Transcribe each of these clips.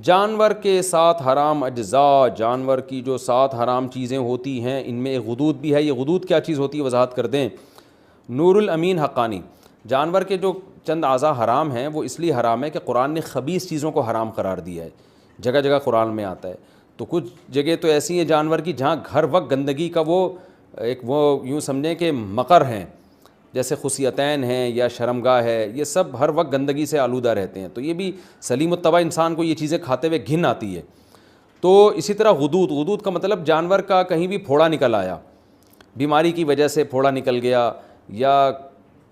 جانور کے 7 حرام اجزاء، جانور کی جو 7 حرام چیزیں ہوتی ہیں ان میں ایک غدود بھی ہے. یہ غدود کیا چیز ہوتی ہے وضاحت کر دیں. نور الامین حقانی، جانور کے جو چند اعضاء حرام ہیں وہ اس لیے حرام ہے کہ قرآن نے خبیث چیزوں کو حرام قرار دیا ہے. جگہ جگہ قرآن میں آتا ہے. تو کچھ جگہ تو ایسی ہیں جانور کی جہاں ہر وقت گندگی کا وہ یوں سمجھیں کہ مقر ہیں، جیسے خصیتین ہیں یا شرمگاہ ہے، یہ سب ہر وقت گندگی سے آلودہ رہتے ہیں. تو یہ بھی سلیم الطبع انسان کو یہ چیزیں کھاتے ہوئے گھن آتی ہے. تو اسی طرح غدود، غدود کا مطلب جانور کا کہیں بھی پھوڑا نکل آیا، بیماری کی وجہ سے پھوڑا نکل گیا، یا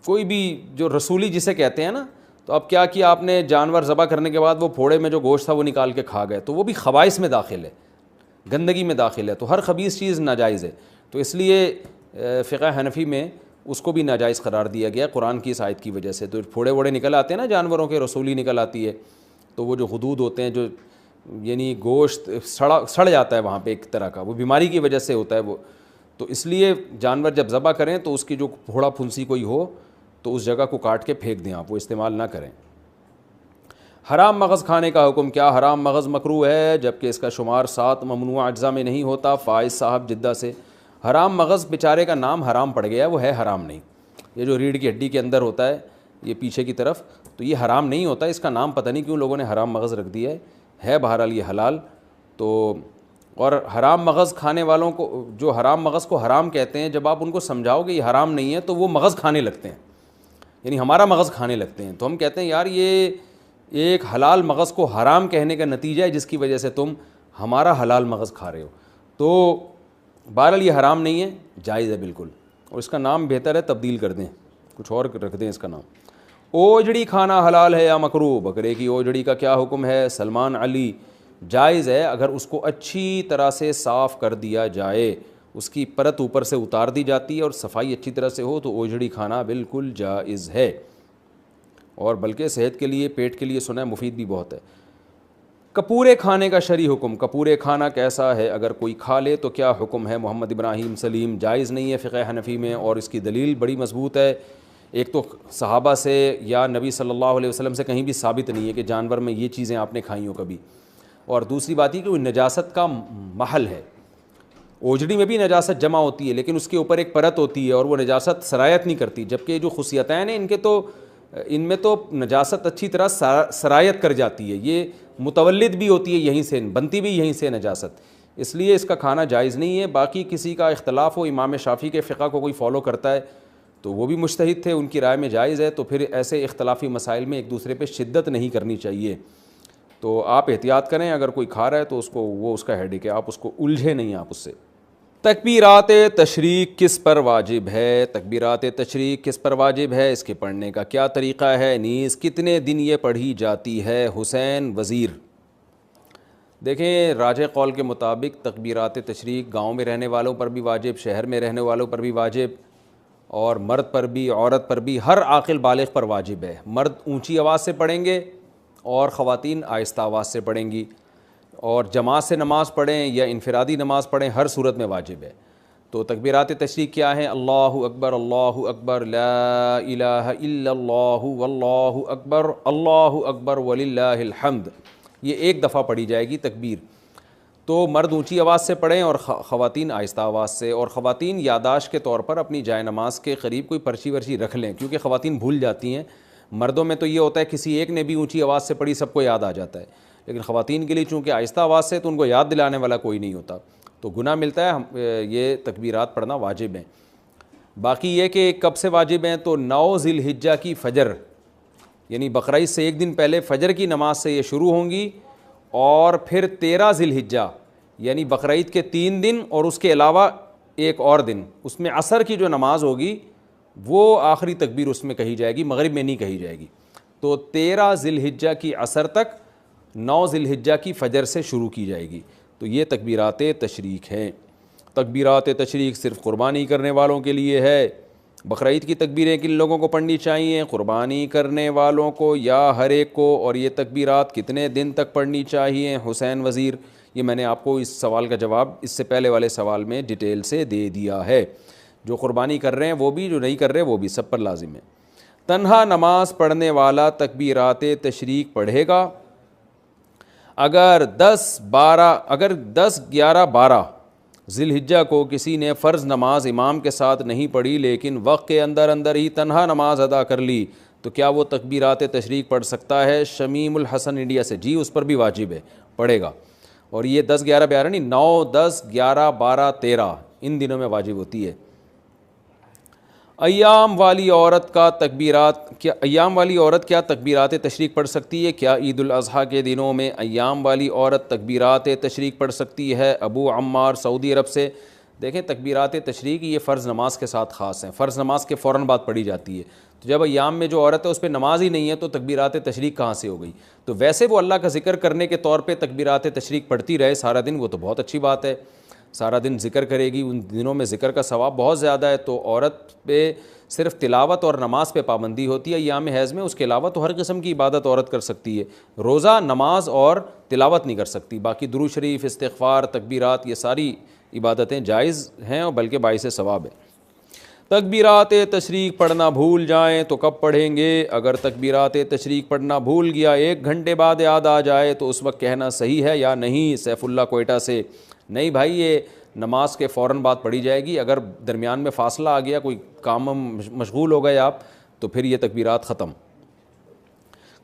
کوئی بھی جو رسولی جسے کہتے ہیں نا. تو اب کیا آپ نے جانور ذبح کرنے کے بعد وہ پھوڑے میں جو گوشت تھا وہ نکال کے کھا گئے، تو وہ بھی خبائث میں داخل ہے، گندگی میں داخل ہے. تو ہر خبیث چیز ناجائز ہے. تو اس لیے فقہ حنفی میں اس کو بھی ناجائز قرار دیا گیا قرآن کی اس آیت کی وجہ سے. تو پھوڑے ووڑے نکل آتے ہیں نا جانوروں کے، رسولی نکل آتی ہے، تو وہ جو غدود ہوتے ہیں جو یعنی گوشت سڑ جاتا ہے وہاں پہ ایک طرح کا، وہ بیماری کی وجہ سے ہوتا ہے وہ. تو اس لیے جانور جب ذبح کریں تو اس کی جو پھوڑا پھنسی کوئی ہو تو اس جگہ کو کاٹ کے پھینک دیں، آپ وہ استعمال نہ کریں. حرام مغز کھانے کا حکم. کیا حرام مغز مکروہ ہے جبکہ اس کا شمار 7 ممنوع اجزاء میں نہیں ہوتا؟ فائز صاحب جدہ سے. حرام مغز بیچارے کا نام حرام پڑ گیا ہے، وہ ہے حرام نہیں. یہ جو ریڑھ کی ہڈی کے اندر ہوتا ہے یہ پیچھے کی طرف، تو یہ حرام نہیں ہوتا. اس کا نام پتہ نہیں کیوں لوگوں نے حرام مغز رکھ دیا ہے بہرحال یہ حلال. تو اور حرام مغز کھانے والوں کو، جو حرام مغز کو حرام کہتے ہیں، جب آپ ان کو سمجھاؤ کہ یہ حرام نہیں ہے تو وہ مغز کھانے لگتے ہیں، یعنی ہمارا مغز کھانے لگتے ہیں. تو ہم کہتے ہیں یار یہ ایک حلال مغز کو حرام کہنے کا نتیجہ ہے جس کی وجہ سے تم ہمارا حلال مغز کھا رہے ہو. تو بہرحال یہ حرام نہیں ہے، جائز ہے بالکل. اور اس کا نام بہتر ہے تبدیل کر دیں، کچھ اور رکھ دیں اس کا نام. اوجڑی کھانا حلال ہے یا مکروہ؟ بکرے کی اوجڑی کا کیا حکم ہے؟ سلمان علی. جائز ہے اگر اس کو اچھی طرح سے صاف کر دیا جائے، اس کی پرت اوپر سے اتار دی جاتی ہے اور صفائی اچھی طرح سے ہو تو اوجڑی کھانا بالکل جائز ہے. اور بلکہ صحت کے لیے، پیٹ کے لیے سنا ہے مفید بھی بہت ہے. کپورے کھانے کا شرعی حکم. کپورے کھانا کیسا ہے؟ اگر کوئی کھا لے تو کیا حکم ہے؟ محمد ابراہیم سلیم. جائز نہیں ہے فقہ حنفی میں، اور اس کی دلیل بڑی مضبوط ہے. ایک تو صحابہ سے یا نبی صلی اللہ علیہ وسلم سے کہیں بھی ثابت نہیں ہے کہ جانور میں یہ چیزیں آپ نے کھائی ہوں کبھی. اور دوسری بات یہ کہ وہ نجاست کا محل ہے. اوجڑی میں بھی نجاست جمع ہوتی ہے لیکن اس کے اوپر ایک پرت ہوتی ہے اور وہ نجاست سرایت نہیں کرتی، جبکہ جو خصیتین ہیں ان میں تو نجاست اچھی طرح سرایت کر جاتی ہے. یہ متولد بھی ہوتی ہے یہیں سے، بنتی بھی یہیں سے نجاست، اس لیے اس کا کھانا جائز نہیں ہے. باقی کسی کا اختلاف ہو، امام شافعی کے فقہ کو کوئی فالو کرتا ہے تو وہ بھی مجتہد تھے، ان کی رائے میں جائز ہے. تو پھر ایسے اختلافی مسائل میں ایک دوسرے پہ شدت نہیں کرنی چاہیے. تو آپ احتیاط کریں، اگر کوئی کھا رہا ہے تو وہ اس کا ہیڈیک ہے، آپ اس کو الجھے نہیں آپ اس سے. تکبیرات تشریق کس پر واجب ہے؟ تکبیرات تشریق کس پر واجب ہے؟ اس کے پڑھنے کا کیا طریقہ ہے؟ نیز کتنے دن یہ پڑھی جاتی ہے؟ حسین وزیر. دیکھیں راجح قول کے مطابق تکبیرات تشریق گاؤں میں رہنے والوں پر بھی واجب، شہر میں رہنے والوں پر بھی واجب، اور مرد پر بھی، عورت پر بھی، ہر عاقل بالغ پر واجب ہے. مرد اونچی آواز سے پڑھیں گے اور خواتین آہستہ آواز سے پڑھیں گی، اور جماعت سے نماز پڑھیں یا انفرادی نماز پڑھیں، ہر صورت میں واجب ہے. تو تکبیرات تشریق کیا ہیں؟ اللہ اکبر، لا الہ الا اللہ، واللہ اکبر وللہ الحمد. یہ ایک دفعہ پڑھی جائے گی تکبیر. تو مرد اونچی آواز سے پڑھیں اور خواتین آہستہ آواز سے. اور خواتین یاداشت کے طور پر اپنی جائے نماز کے قریب کوئی پرچی ورچی رکھ لیں، کیونکہ خواتین بھول جاتی ہیں. مردوں میں تو یہ ہوتا ہے کسی ایک نے بھی اونچی آواز سے پڑھی سب کو یاد آ جاتا ہے، لیکن خواتین کے لیے چونکہ آہستہ آواز سے تو ان کو یاد دلانے والا کوئی نہیں ہوتا، تو گناہ ملتا ہے. یہ تکبیرات پڑھنا واجب ہیں. باقی یہ کہ کب سے واجب ہیں تو 9 ذی الحجہ کی فجر، یعنی بقرعید سے ایک دن پہلے فجر کی نماز سے یہ شروع ہوں گی، اور پھر 13 ذی الحجہ یعنی بقرعید کے 3 دن اور اس کے علاوہ ایک اور دن، اس میں عصر کی جو نماز ہوگی وہ آخری تکبیر اس میں کہی جائے گی، مغرب میں نہیں کہی جائے گی. تو 13 ذی الحجہ کی عصر تک 9 ذی الحجہ کی فجر سے شروع کی جائے گی. تو یہ تکبیرات تشریق ہیں. تکبیرات تشریق صرف قربانی کرنے والوں کے لیے ہے. بقرعید کی تکبیریں کن لوگوں کو پڑھنی چاہیے؟ قربانی کرنے والوں کو یا ہر ایک کو؟ اور یہ تکبیرات کتنے دن تک پڑھنی چاہیے؟ حسین وزیر. یہ میں نے آپ کو اس سوال کا جواب اس سے پہلے والے سوال میں ڈیٹیل سے دے دیا ہے. جو قربانی کر رہے ہیں وہ بھی، جو نہیں کر رہے وہ بھی، سب پر لازم ہے. تنہا نماز پڑھنے والا تکبیرات تشریق پڑھے گا اگر 10-11-12 ذی الحجہ کو کسی نے فرض نماز امام کے ساتھ نہیں پڑھی لیکن وقت کے اندر اندر ہی تنہا نماز ادا کر لی تو کیا وہ تکبیرات تشریق پڑھ سکتا ہے؟ شمیم الحسن انڈیا سے، جی اس پر بھی واجب ہے، پڑھے گا. اور یہ 10-11-12 نہیں، 9-10-11-12-13 ان دنوں میں واجب ہوتی ہے. ایام والی عورت کیا تکبیرات تشریق پڑھ سکتی ہے؟ کیا عید الاضحیٰ کے دنوں میں ایام والی عورت تکبیرات تشریق پڑھ سکتی ہے؟ ابو عمار سعودی عرب سے. دیکھیں تکبیرات تشریق یہ فرض نماز کے ساتھ خاص ہیں، فرض نماز کے فوراً بعد پڑھی جاتی ہے. تو جب ایام میں جو عورت ہے اس پہ نماز ہی نہیں ہے تو تکبیرات تشریق کہاں سے ہو گئی؟ تو ویسے وہ اللہ کا ذکر کرنے کے طور پہ تکبیرات تشریق پڑھتی رہے سارا دن، وہ تو بہت اچھی بات ہے، سارا دن ذکر کرے گی، ان دنوں میں ذکر کا ثواب بہت زیادہ ہے. تو عورت پہ صرف تلاوت اور نماز پہ پابندی ہوتی ہے ایام حیض میں، اس کے علاوہ تو ہر قسم کی عبادت عورت کر سکتی ہے. روزہ، نماز اور تلاوت نہیں کر سکتی، باقی درود شریف، استغفار، تکبیرات یہ ساری عبادتیں جائز ہیں اور بلکہ باعث ثواب ہے. تکبیرات تشریق پڑھنا بھول جائیں تو کب پڑھیں گے؟ اگر تکبیرات تشریق پڑھنا بھول گیا 1 گھنٹے بعد یاد آ جائے تو اس وقت کہنا صحیح ہے یا نہیں؟ سیف اللہ کوئٹہ سے. نہیں بھائی، یہ نماز کے فوراً بعد پڑھی جائے گی. اگر درمیان میں فاصلہ آ گیا، کوئی کام مشغول ہو گئے آپ، تو پھر یہ تکبیرات ختم.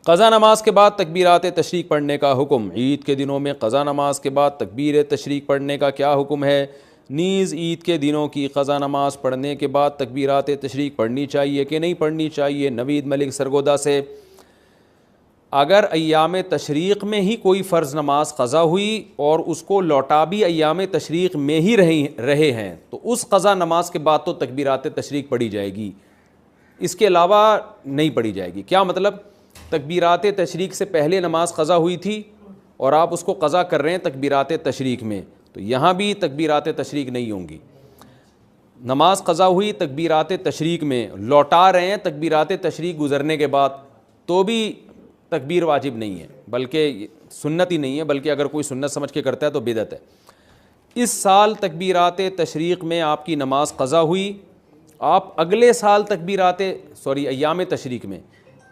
قضا نماز کے بعد تکبیرات تشریق پڑھنے کا حکم. عید کے دنوں میں قضا نماز کے بعد تکبیر تشریق پڑھنے کا کیا حکم ہے؟ نیز عید کے دنوں کی قضا نماز پڑھنے کے بعد تکبیرات تشریق پڑھنی چاہیے کہ نہیں پڑھنی چاہیے؟ نوید ملک سرگودا سے. اگر ایام تشریق میں ہی کوئی فرض نماز قضا ہوئی اور اس کو لوٹا بھی ایام تشریق میں ہی رہے ہیں تو اس قضا نماز کے بعد تو تکبیرات تشریق پڑھی جائے گی، اس کے علاوہ نہیں پڑھی جائے گی. کیا مطلب؟ تکبیرات تشریق سے پہلے نماز قضا ہوئی تھی اور آپ اس کو قضا کر رہے ہیں تکبیرات تشریق میں، تو یہاں بھی تکبیرات تشریق نہیں ہوں گی. نماز قضا ہوئی تکبیرات تشریق میں، لوٹا رہے ہیں تکبیرات تشریق گزرنے کے بعد، تو بھی تکبیر واجب نہیں ہے، بلکہ سنت ہی نہیں ہے، بلکہ اگر کوئی سنت سمجھ کے کرتا ہے تو بدعت ہے. اس سال تکبیرات تشریق میں آپ کی نماز قضا ہوئی، آپ اگلے سال ایام تشریق میں،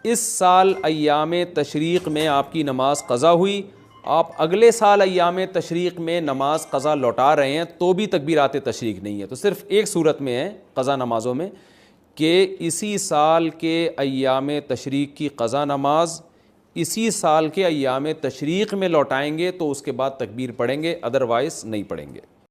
اس سال ایام تشریق میں آپ کی نماز قضا ہوئی، آپ اگلے سال ایام تشریق میں نماز قضا لوٹا رہے ہیں تو بھی تکبیرات تشریق نہیں ہے. تو صرف ایک صورت میں ہے قضا نمازوں میں کہ اسی سال کے ایام تشریق کی قضا نماز اسی سال کے ایام تشریق میں لوٹائیں گے تو اس کے بعد تکبیر پڑھیں گے، ادروائز نہیں پڑھیں گے.